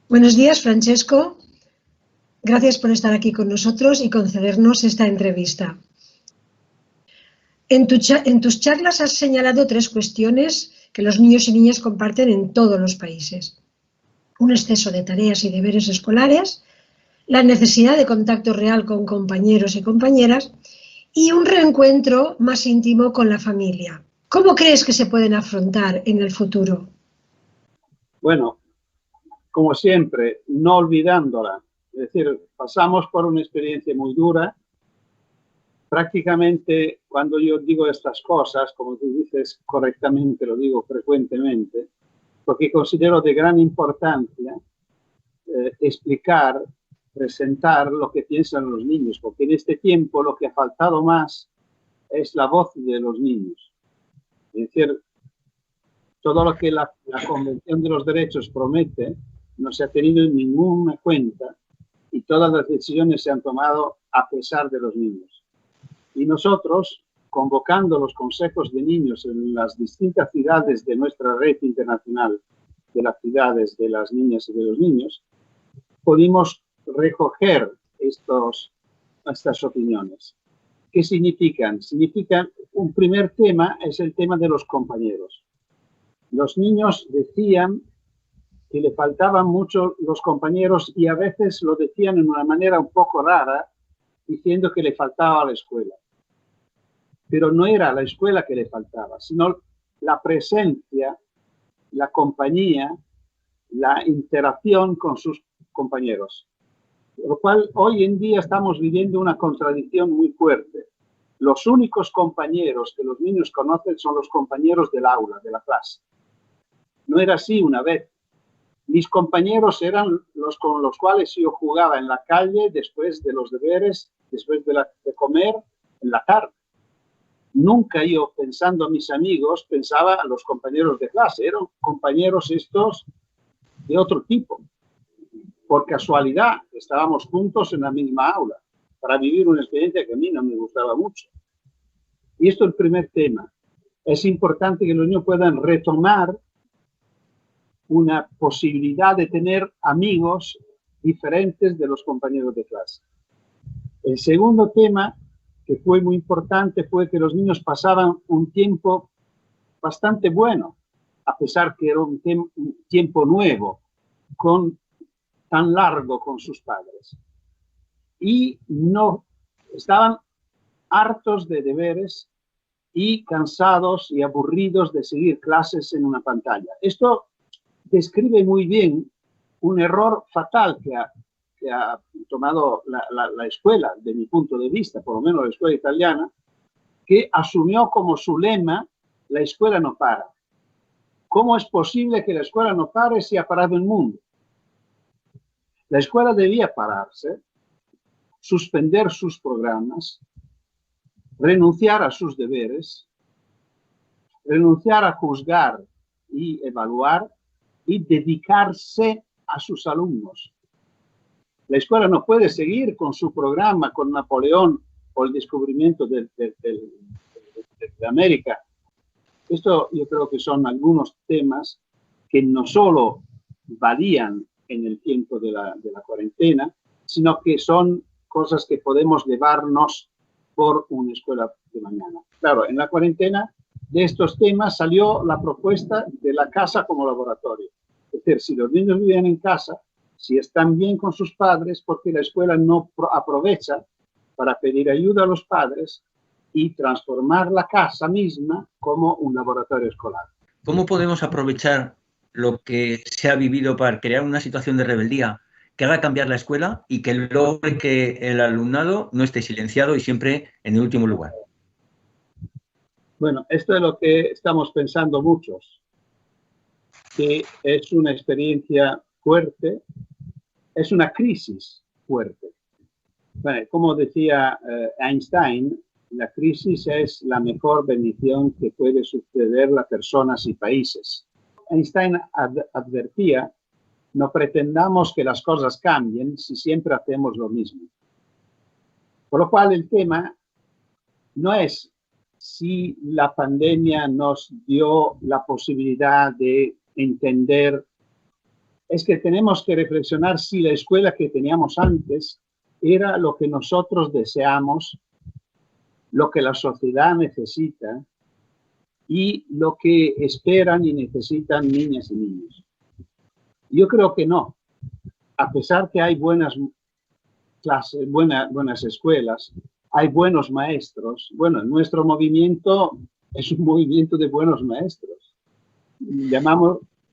Buenos días, Francesco. Gracias por estar aquí con nosotros y concedernos esta entrevista. En tus charlas has señalado tres cuestiones que los niños y niñas comparten en todos los países. Un exceso de tareas y deberes escolares, la necesidad de contacto real con compañeros y compañeras y un reencuentro más íntimo con la familia. ¿Cómo crees que se pueden afrontar en el futuro? Bueno, como siempre, no olvidándola. Es decir, pasamos por una experiencia muy dura. Prácticamente, cuando yo digo estas cosas, como tú dices correctamente, lo digo frecuentemente, porque considero de gran importancia explicar, presentar lo que piensan los niños, porque en este tiempo lo que ha faltado más es la voz de los niños. Es decir, todo lo que la Convención de los Derechos promete no se ha tenido en ninguna cuenta y todas las decisiones se han tomado a pesar de los niños. Y nosotros, convocando los consejos de niños en las distintas ciudades de nuestra red internacional de las ciudades de las niñas y de los niños, pudimos recoger estas opiniones. ¿Qué significan? Significan, un primer tema es el tema de los compañeros. Los niños decían que le faltaban mucho los compañeros y a veces lo decían en una manera un poco rara, diciendo que le faltaba a la escuela. Pero no era la escuela que le faltaba, sino la presencia, la compañía, la interacción con sus compañeros. Por lo cual, hoy en día estamos viviendo una contradicción muy fuerte. Los únicos compañeros que los niños conocen son los compañeros del aula, de la clase. No era así una vez. Mis compañeros eran los con los cuales yo jugaba en la calle, después de los deberes, después de comer, en la tarde. Nunca yo, pensando a mis amigos, pensaba a los compañeros de clase. Eran compañeros estos de otro tipo. Por casualidad, estábamos juntos en la misma aula para vivir una experiencia que a mí no me gustaba mucho. Y esto es el primer tema. Es importante que los niños puedan retomar una posibilidad de tener amigos diferentes de los compañeros de clase. El segundo tema, que fue muy importante, fue que los niños pasaban un tiempo bastante bueno, a pesar que era un tiempo nuevo, tan largo con sus padres. Y no estaban hartos de deberes y cansados y aburridos de seguir clases en una pantalla. Esto describe muy bien un error fatal que ha tomado la escuela, de mi punto de vista, por lo menos la escuela italiana, que asumió como su lema: la escuela no para. ¿Cómo es posible que la escuela no pare si ha parado el mundo? La escuela debía pararse, suspender sus programas, renunciar a sus deberes, renunciar a juzgar y evaluar y dedicarse a sus alumnos. La escuela no puede seguir con su programa con Napoleón o el descubrimiento de América. Esto yo creo que son algunos temas que no solo valían en el tiempo de la cuarentena, sino que son cosas que podemos llevarnos por una escuela de mañana. Claro, en la cuarentena de estos temas salió la propuesta de la casa como laboratorio. Es decir, si los niños viven en casa, si están bien con sus padres, porque la escuela no aprovecha para pedir ayuda a los padres y transformar la casa misma como un laboratorio escolar. ¿Cómo podemos aprovechar lo que se ha vivido para crear una situación de rebeldía que haga cambiar la escuela y que logre que el alumnado no esté silenciado y siempre en el último lugar? Bueno, esto es lo que estamos pensando muchos, que es una experiencia fuerte, es una crisis fuerte. Bueno, como decía Einstein, la crisis es la mejor bendición que puede suceder a personas y países. Einstein advertía: no pretendamos que las cosas cambien si siempre hacemos lo mismo. Por lo cual el tema no es si la pandemia nos dio la posibilidad de entender es que tenemos que reflexionar si la escuela que teníamos antes era lo que nosotros deseamos, lo que la sociedad necesita y lo que esperan y necesitan niñas y niños. Yo creo que no. A pesar que hay buenas clases, buenas escuelas, hay buenos maestros. Bueno, nuestro movimiento es un movimiento de buenos maestros.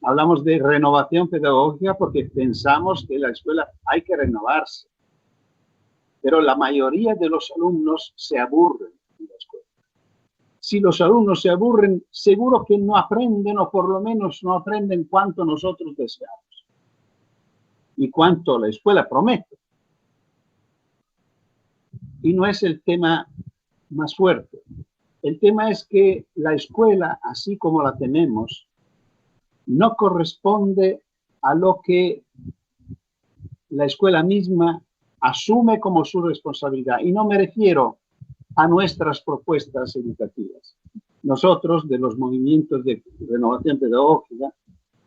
Hablamos de renovación pedagógica porque pensamos que la escuela hay que renovarse. Pero la mayoría de los alumnos se aburren en la escuela. Si los alumnos se aburren, seguro que no aprenden, o por lo menos no aprenden cuanto nosotros deseamos y cuanto la escuela promete. Y no es el tema más fuerte. El tema es que la escuela, así como la tenemos, no corresponde a lo que la escuela misma asume como su responsabilidad. Y no me refiero a nuestras propuestas educativas. Nosotros, de los movimientos de renovación pedagógica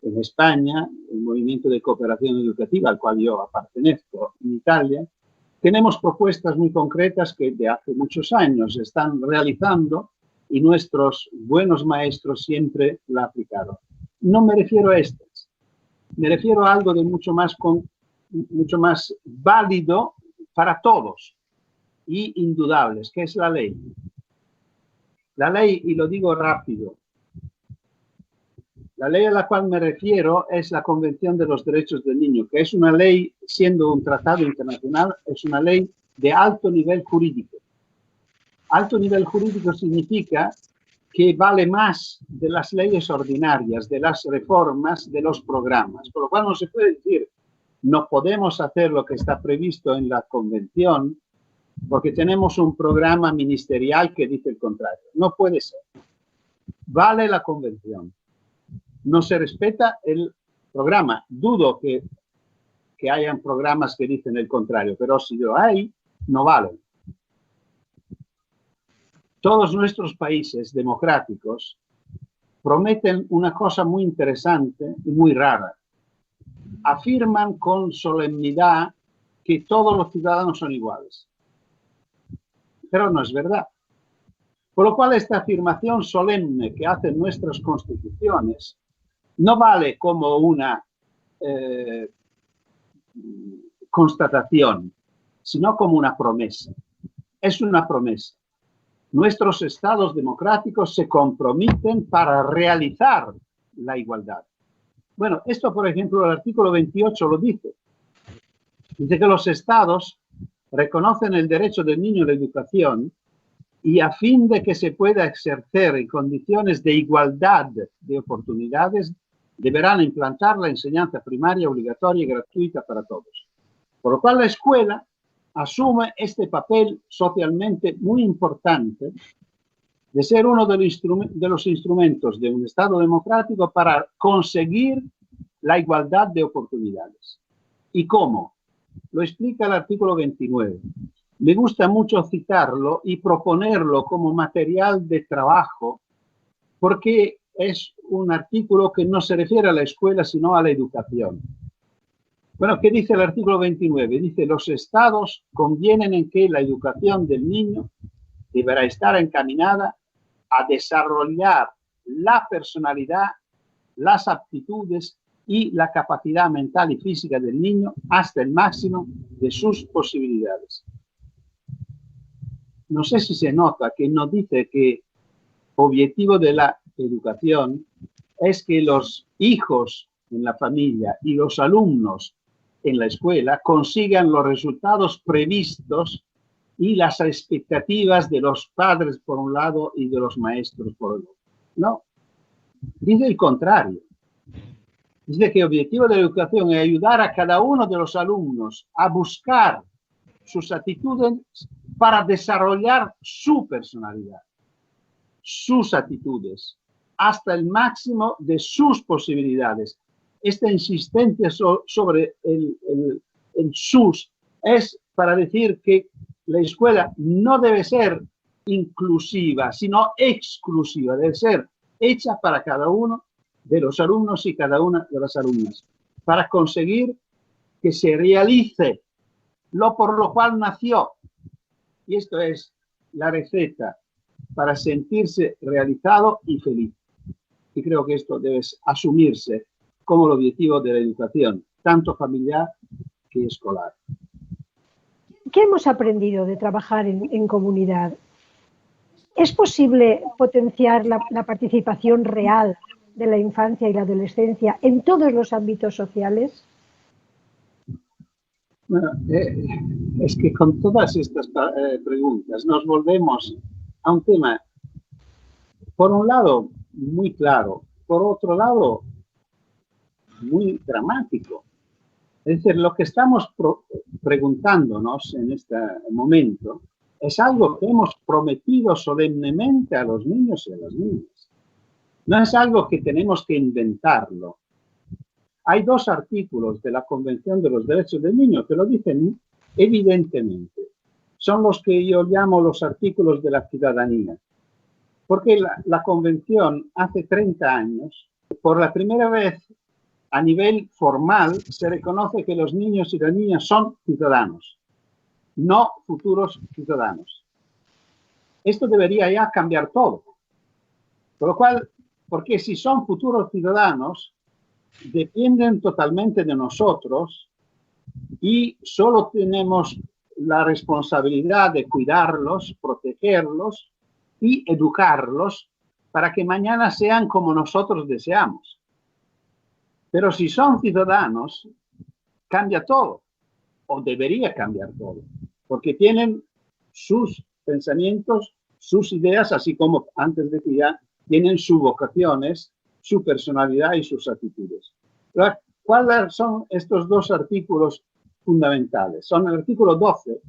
en España, el movimiento de cooperación educativa al cual yo pertenezco en Italia, tenemos propuestas muy concretas que de hace muchos años se están realizando y nuestros buenos maestros siempre la aplicaron. No me refiero a estas, me refiero a algo de mucho más válido para todos y indudables, que es la ley. La ley, y lo digo rápido, la ley a la cual me refiero es la Convención de los Derechos del Niño, que es una ley, siendo un tratado internacional, es una ley de alto nivel jurídico. Alto nivel jurídico significa que vale más de las leyes ordinarias, de las reformas, de los programas. Por lo cual no se puede decir, no podemos hacer lo que está previsto en la Convención porque tenemos un programa ministerial que dice el contrario. No puede ser. Vale la Convención. No se respeta el programa. Dudo que hayan programas que dicen el contrario, pero si lo hay, no valen. Todos nuestros países democráticos prometen una cosa muy interesante y muy rara. Afirman con solemnidad que todos los ciudadanos son iguales. Pero no es verdad. Por lo cual esta afirmación solemne que hacen nuestras constituciones no vale como una constatación, sino como una promesa. Es una promesa. Nuestros estados democráticos se comprometen para realizar la igualdad. Bueno, esto, por ejemplo, el artículo 28 lo dice. Dice que los estados reconocen el derecho del niño a la educación y a fin de que se pueda ejercer en condiciones de igualdad de oportunidades, deberán implantar la enseñanza primaria obligatoria y gratuita para todos. Por lo cual la escuela asume este papel socialmente muy importante de ser uno de los instrumentos de un Estado democrático para conseguir la igualdad de oportunidades. ¿Y cómo? Lo explica el artículo 29. Me gusta mucho citarlo y proponerlo como material de trabajo porque es un artículo que no se refiere a la escuela, sino a la educación. Bueno, ¿qué dice el artículo 29? Dice, los estados convienen en que la educación del niño deberá estar encaminada a desarrollar la personalidad, las aptitudes y la capacidad mental y física del niño hasta el máximo de sus posibilidades. No sé si se nota que no dice que objetivo de la educación es que los hijos en la familia y los alumnos en la escuela consigan los resultados previstos y las expectativas de los padres por un lado y de los maestros por el otro. No, dice el contrario. Dice que el objetivo de la educación es ayudar a cada uno de los alumnos a buscar sus actitudes para desarrollar su personalidad, sus actitudes, hasta el máximo de sus posibilidades. Esta insistencia sobre el sus es para decir que la escuela no debe ser inclusiva, sino exclusiva, debe ser hecha para cada uno de los alumnos y cada una de las alumnas, para conseguir que se realice lo por lo cual nació. Y esto es la receta para sentirse realizado y feliz. Y creo que esto debe asumirse como el objetivo de la educación, tanto familiar que escolar. ¿Qué hemos aprendido de trabajar en comunidad? ¿Es posible potenciar la participación real de la infancia y la adolescencia en todos los ámbitos sociales? Bueno, es que con todas estas preguntas nos volvemos a un tema, por un lado, muy claro, por otro lado, muy dramático. Es decir, lo que estamos preguntándonos en este momento es algo que hemos prometido solemnemente a los niños y a las niñas. No es algo que tenemos que inventarlo. Hay 2 artículos de la Convención de los Derechos del Niño que lo dicen evidentemente. Son los que yo llamo los artículos de la ciudadanía. Porque la Convención hace 30 años, por la primera vez a nivel formal, se reconoce que los niños y las niñas son ciudadanos, no futuros ciudadanos. Esto debería ya cambiar todo. Por lo cual, porque si son futuros ciudadanos, dependen totalmente de nosotros y solo tenemos la responsabilidad de cuidarlos, protegerlos y educarlos para que mañana sean como nosotros deseamos. Pero si son ciudadanos, cambia todo, o debería cambiar todo, porque tienen sus pensamientos, sus ideas, así como antes decía, tienen sus vocaciones, su personalidad y sus actitudes. ¿Cuáles son estos 2 artículos fundamentales? Son el artículo 12,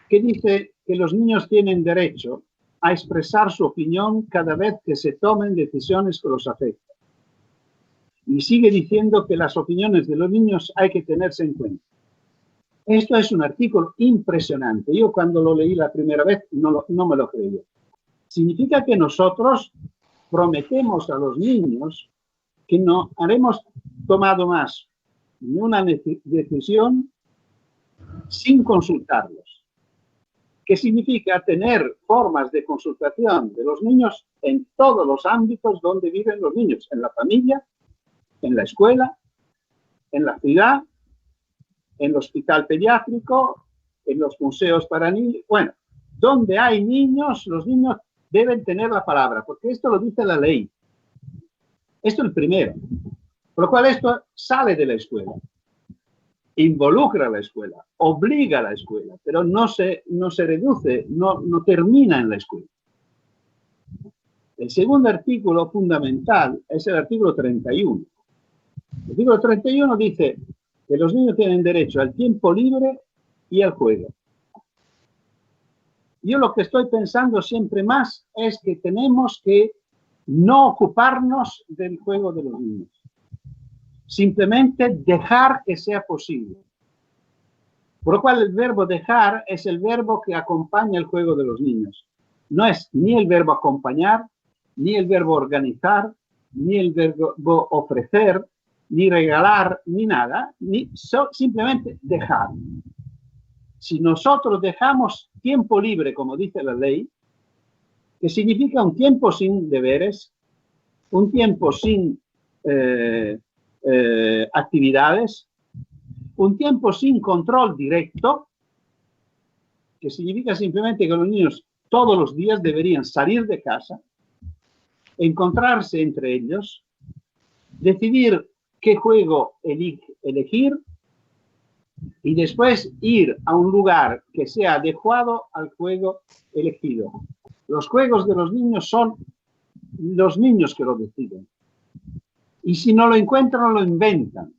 que dice que los niños tienen derecho a expresar su opinión cada vez que se tomen decisiones que los afectan. Y sigue diciendo que las opiniones de los niños hay que tenerse en cuenta. Esto es un artículo impresionante. Yo cuando lo leí la primera vez no me lo creía. Significa que nosotros prometemos a los niños que no haremos tomado más ni una decisión sin consultarlos. ¿Qué significa tener formas de consultación de los niños en todos los ámbitos donde viven los niños? En la familia, en la escuela, en la ciudad, en el hospital pediátrico, en los museos para niños. Bueno, donde hay niños, los niños deben tener la palabra, porque esto lo dice la ley. Esto es el primero. Por lo cual esto sale de la escuela, involucra a la escuela, obliga a la escuela, pero no se reduce, no termina en la escuela. El segundo artículo fundamental es el artículo 31. El artículo 31 dice que los niños tienen derecho al tiempo libre y al juego. Yo lo que estoy pensando siempre más es que tenemos que no ocuparnos del juego de los niños. Simplemente dejar que sea posible. Por lo cual el verbo dejar es el verbo que acompaña el juego de los niños. No es ni el verbo acompañar, ni el verbo organizar, ni el verbo ofrecer, ni regalar, ni nada, simplemente dejar. Si nosotros dejamos tiempo libre, como dice la ley, que significa un tiempo sin deberes, un tiempo sin actividades, un tiempo sin control directo, que significa simplemente que los niños todos los días deberían salir de casa, encontrarse entre ellos, decidir qué juego elegir y después ir a un lugar que sea adecuado al juego elegido. Los juegos de los niños son los niños que lo deciden. Y si no lo encuentran, lo inventan.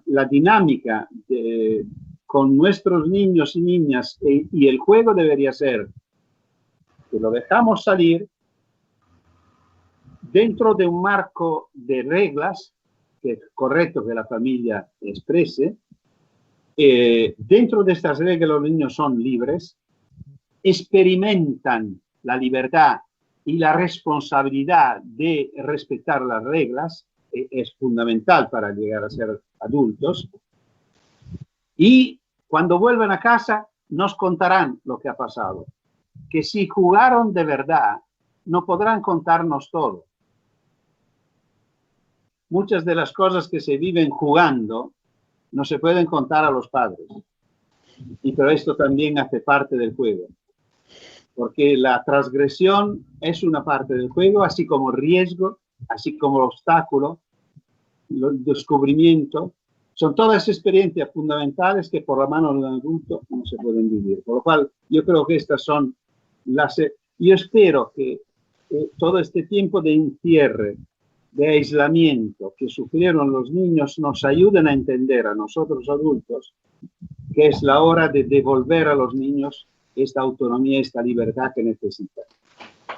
La dinámica con nuestros niños y niñas y el juego debería ser que lo dejamos salir dentro de un marco de reglas, que es correcto que la familia exprese. Dentro de estas reglas los niños son libres, experimentan la libertad y la responsabilidad de respetar las reglas, es fundamental para llegar a ser adultos. Y cuando vuelven a casa nos contarán lo que ha pasado. Que si jugaron de verdad, no podrán contarnos todo. Muchas de las cosas que se viven jugando no se pueden contar a los padres. Pero esto también hace parte del juego. Porque la transgresión es una parte del juego, así como riesgo, así como obstáculo, el descubrimiento. Son todas experiencias fundamentales que por la mano de un adulto no se pueden vivir. Por lo cual, yo creo que estas son las... Yo espero que todo este tiempo de encierre, de aislamiento que sufrieron los niños nos ayuden a entender a nosotros adultos que es la hora de devolver a los niños esta autonomía, esta libertad que necesitan.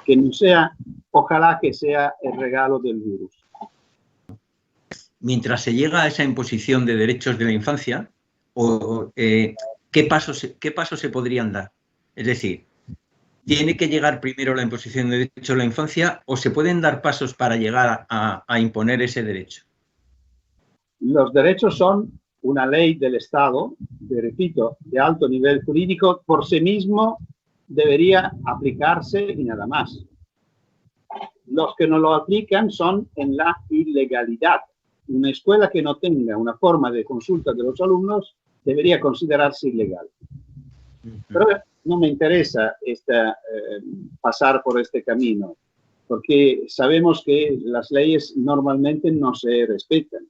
Que no sea, ojalá que sea el regalo del virus. Mientras se llega a esa imposición de derechos de la infancia, ¿qué pasos se podrían dar? Es decir, ¿tiene que llegar primero la imposición de derechos de la infancia o se pueden dar pasos para llegar a imponer ese derecho? Los derechos son una ley del Estado, repito, de alto nivel jurídico, por sí mismo debería aplicarse y nada más. Los que no lo aplican son en la ilegalidad. Una escuela que no tenga una forma de consulta de los alumnos debería considerarse ilegal. Pero no me interesa pasar por este camino, porque sabemos que las leyes normalmente no se respetan.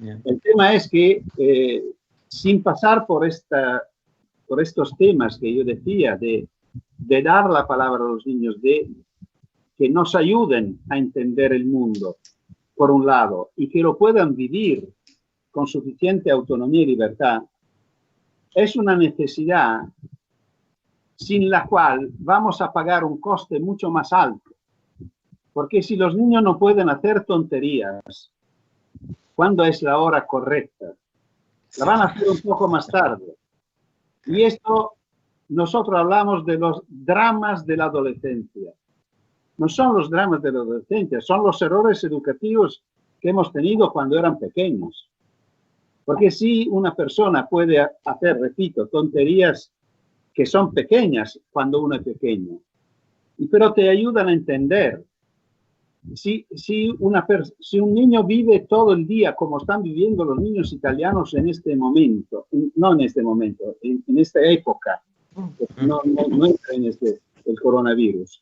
El tema es que sin pasar por estos temas que yo decía, de dar la palabra a los niños, de que nos ayuden a entender el mundo, por un lado, y que lo puedan vivir con suficiente autonomía y libertad, es una necesidad sin la cual vamos a pagar un coste mucho más alto. Porque si los niños no pueden hacer tonterías, ¿cuándo es la hora correcta? La van a hacer un poco más tarde. Y esto, nosotros hablamos de los dramas de la adolescencia. No son los dramas de la adolescencia, son los errores educativos que hemos tenido cuando eran pequeños. Porque si una persona puede hacer, repito, tonterías que son pequeñas cuando uno es pequeño, pero te ayudan a entender. Si un niño vive todo el día como están viviendo los niños italianos en este momento, no en este momento, en esta época, no entra en el coronavirus,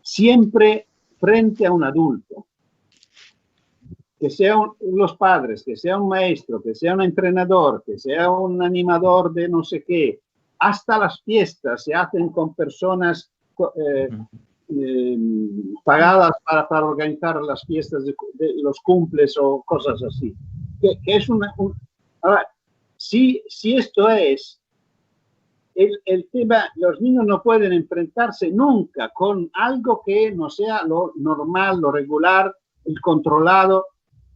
siempre frente a un adulto, que sean los padres, que sea un maestro, que sea un entrenador, que sea un animador de no sé qué, hasta las fiestas se hacen con personas pagadas para organizar las fiestas de los cumples o cosas así. Que es Ahora, si esto es el tema, los niños no pueden enfrentarse nunca con algo que no sea lo normal, lo regular, el controlado,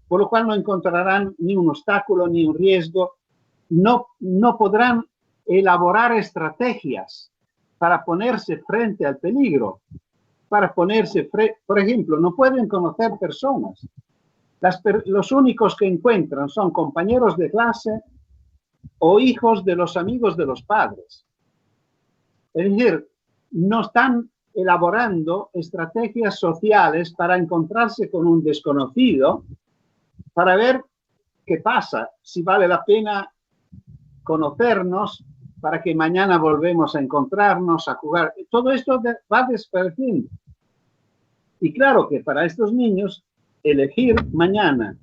por lo cual no encontrarán ni un obstáculo ni un riesgo, no podrán elaborar estrategias para ponerse frente al peligro, por ejemplo, no pueden conocer personas. Los únicos que encuentran son compañeros de clase o hijos de los amigos de los padres. Es decir, no están elaborando estrategias sociales para encontrarse con un desconocido, para ver qué pasa, si vale la pena conocernos, para que mañana volvemos a encontrarnos, a jugar. Todo esto va desapareciendo. Y claro que para estos niños, elegir mañana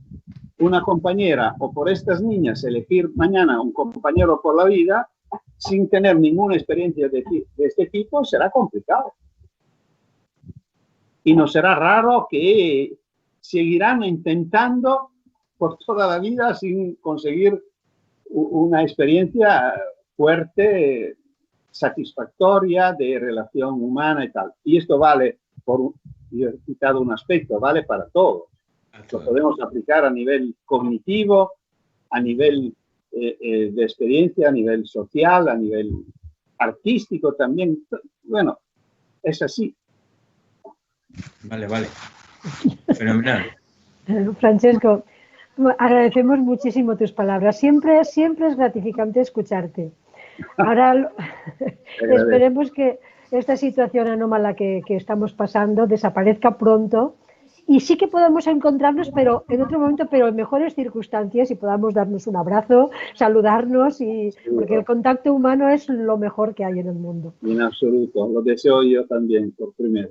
una compañera, o por estas niñas, elegir mañana un compañero por la vida, sin tener ninguna experiencia de este tipo, será complicado. Y no será raro que seguirán intentando por toda la vida sin conseguir una experiencia fuerte, satisfactoria de relación humana y tal. Y esto vale, yo he citado un aspecto, vale para todo. Lo podemos aplicar a nivel cognitivo, a nivel de experiencia, a nivel social, a nivel artístico también. Bueno, es así. Vale. Fenomenal. Francesco, agradecemos muchísimo tus palabras. Siempre es gratificante escucharte. Ahora esperemos que esta situación anómala que estamos pasando desaparezca pronto y sí que podamos encontrarnos, pero en otro momento, pero en mejores circunstancias y podamos darnos un abrazo, saludarnos, porque el contacto humano es lo mejor que hay en el mundo. En absoluto, lo deseo yo también, por primero.